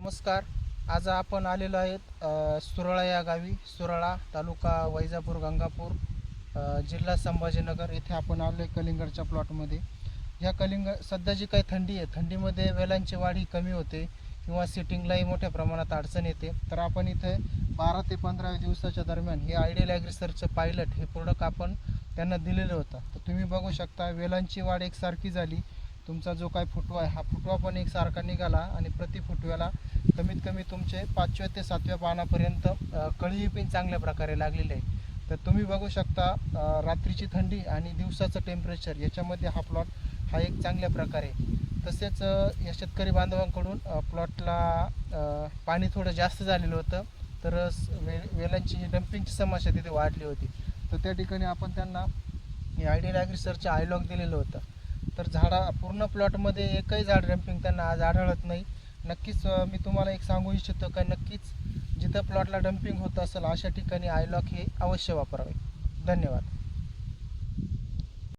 नमस्कार. आज आपण आलेलो आहेत सुरळा या गावी. सुरळा तालुका वैजापूर गंगापूर जिल्हा संभाजीनगर येथे आपण आलो आहे कलिंगडच्या प्लॉटमध्ये. ह्या सध्या जी काही थंडी आहे, थंडीमध्ये वेलांची वाढ ही कमी होते किंवा सिटिंगलाही मोठ्या प्रमाणात अडचण येते. तर आपण इथे 12 ते 15 दिवसाच्या दरम्यान हे आयडियल ॲग्रिसर्चचं पायलट हे प्रोडक्ट आपण त्यांना दिलेलं होतं. तर तुम्ही बघू शकता वेलांची वाढ एकसारखी झाली. तुमचा जो काय फुटवा आहे हा फुटवा पण एकसारखा निघाला आणि प्रति फुटव्याला कमीत कमी तुमचे 5व्या ते 7व्या पानापर्यंत कळी पण चांगल्या प्रकारे लागलेली आहे. तर तुम्ही बघू शकता रात्रीची थंडी आणि दिवसाचं टेम्परेचर याच्यामध्ये हा प्लॉट हा एक चांगल्या प्रकारे. तसेच या शेतकरी बांधवांकडून प्लॉटला पाणी थोडं जास्त झालेलं होतं, तर वेलांची डम्पिंगची समस्या तिथे वाढली होती. तर त्या ठिकाणी आपण त्यांना आयडियल ॲग्रिसर्चचं आयलॉग दिलेलं होतं. तर पूर्ण प्लॉटमध्ये एकही झाड डम्पिंग त्यांना आज आढळत नाही. नक्कीच मी तुम्हाला एक सांगू इच्छितो का नक्कीच जिथं प्लॉटला डम्पिंग होत असेल अशा ठिकाणी आयलॉग हे अवश्य वापरावे. धन्यवाद.